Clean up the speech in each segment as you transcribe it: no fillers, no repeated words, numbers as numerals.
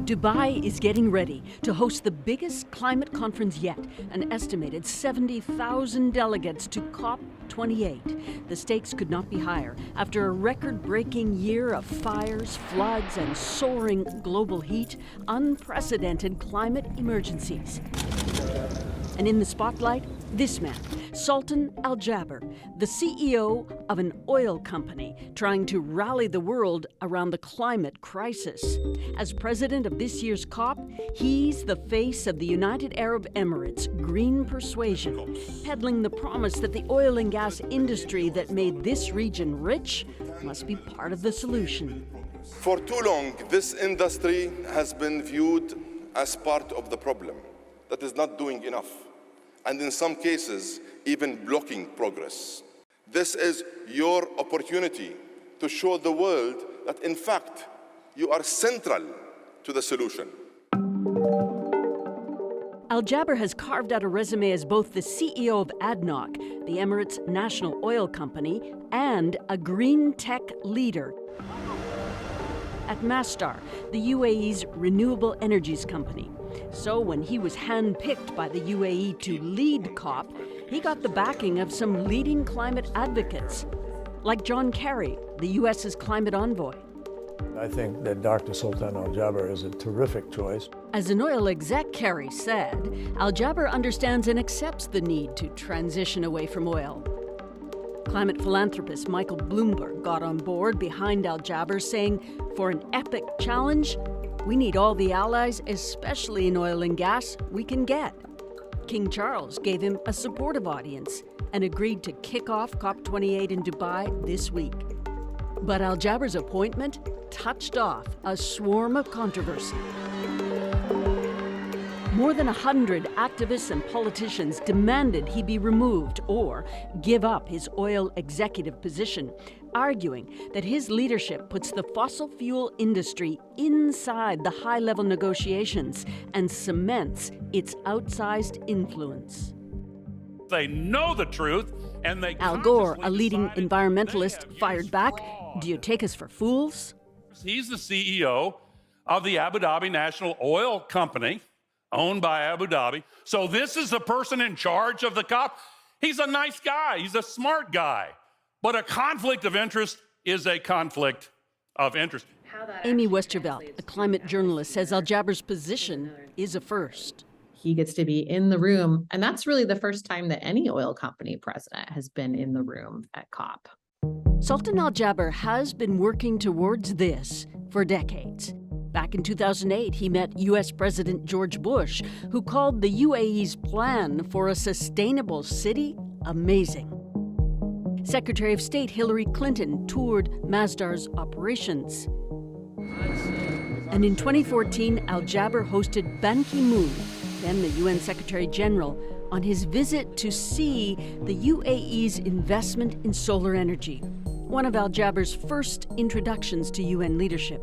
Dubai is getting ready to host the biggest climate conference yet, an estimated 70,000 delegates to COP28. The stakes could not be higher after a record-breaking year of fires, floods, and soaring global heat, unprecedented climate emergencies. And in the spotlight, this man, Sultan Al Jaber, the CEO of an oil company trying to rally the world around the climate crisis. As president of this year's COP, he's the face of the United Arab Emirates green persuasion, peddling the promise that the oil and gas industry that made this region rich must be part of the solution. For too long, this industry has been viewed as part of the problem that is not doing enough, and in some cases, even blocking progress. This is your opportunity to show the world that, in fact, you are central to the solution. Al Jaber has carved out a resume as both the CEO of Adnoc, the Emirates' national oil company, and a green tech leader at Masdar, the UAE's renewable energies company. So when he was handpicked by the UAE to lead COP, he got the backing of some leading climate advocates, like John Kerry, the U.S.'s climate envoy. I think that Dr. Sultan Al Jaber is a terrific choice. As an oil exec, Kerry said, Al Jaber understands and accepts the need to transition away from oil. Climate philanthropist Michael Bloomberg got on board behind Al Jaber, saying, for an epic challenge, we need all the allies, especially in oil and gas, we can get. King Charles gave him a supportive audience and agreed to kick off COP28 in Dubai this week. But Al Jaber's appointment touched off a swarm of controversy. More than 100 activists and politicians demanded he be removed or give up his oil executive position, arguing that his leadership puts the fossil fuel industry inside the high-level negotiations and cements its outsized influence. They know the truth, and they Al Gore, a leading environmentalist, fired back. Do you take us for fools? He's the CEO of the Abu Dhabi National Oil Company, owned by Abu Dhabi. So this is the person in charge of the COP. He's a nice guy. He's a smart guy. But a conflict of interest is a conflict of interest. Amy Westervelt, a climate journalist, says Al Jaber's position is a first. He gets to be in the room, and that's really the first time that any oil company president has been in the room at COP. Sultan Al Jaber has been working towards this for decades. Back in 2008, he met U.S. President George Bush, who called the UAE's plan for a sustainable city amazing. Secretary of State Hillary Clinton toured Masdar's operations. And in 2014, Al Jaber hosted Ban Ki-moon, then the UN Secretary General, on his visit to see the UAE's investment in solar energy, one of Al Jaber's first introductions to UN leadership.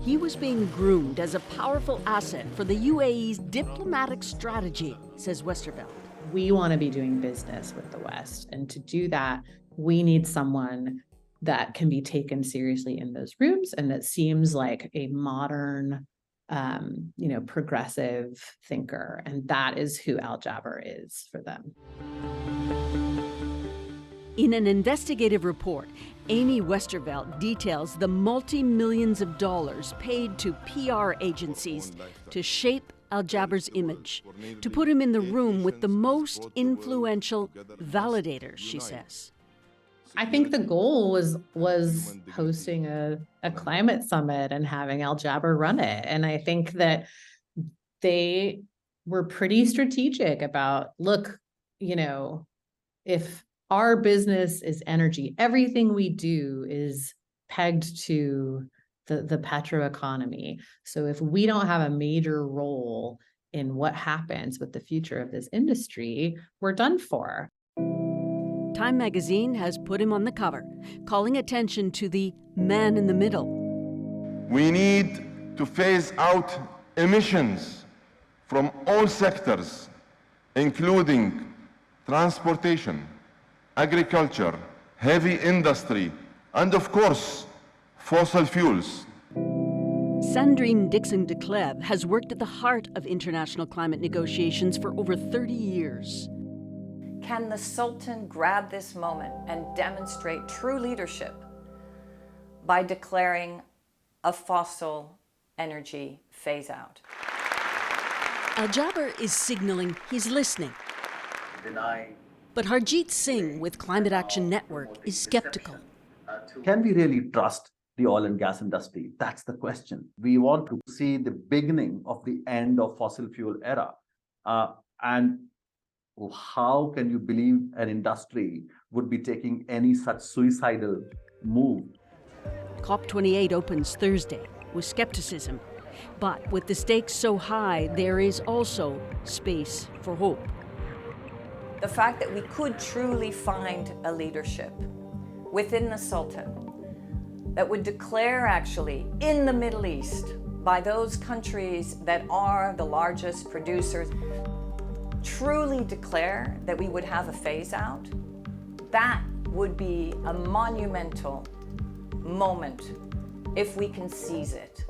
He was being groomed as a powerful asset for the UAE's diplomatic strategy, says Westervelt. We want to be doing business with the West, and to do that, we need someone that can be taken seriously in those rooms and that seems like a modern, progressive thinker. And that is who Al Jaber is for them. In an investigative report, Amy Westervelt details the multi-millions of dollars paid to PR agencies to shape Al Jaber's image, to put him in the room with the most influential validators, she says. I think the goal was hosting a climate summit and having Al Jaber run it. And I think that they were pretty strategic about, look, if our business is energy, everything we do is pegged to the petroeconomy. So if we don't have a major role in what happens with the future of this industry, we're done for. Time magazine has put him on the cover, calling attention to the man in the middle. We need to phase out emissions from all sectors, including transportation, agriculture, heavy industry, and of course, fossil fuels. Sandrine Dixon de Clèves has worked at the heart of international climate negotiations for over 30 years. Can the Sultan grab this moment and demonstrate true leadership by declaring a fossil energy phase out? Al-Jaber is signaling he's listening. But Harjeet Singh with Climate Action Network is skeptical. Can we really trust the oil and gas industry? That's the question. We want to see the beginning of the end of fossil fuel era. And how can you believe an industry would be taking any such suicidal move? COP28 opens Thursday with skepticism. But with the stakes so high, there is also space for hope. The fact that we could truly find a leadership within the Sultan that would declare actually in the Middle East by those countries that are the largest producers, truly declare that we would have a phase out, that would be a monumental moment if we can seize it.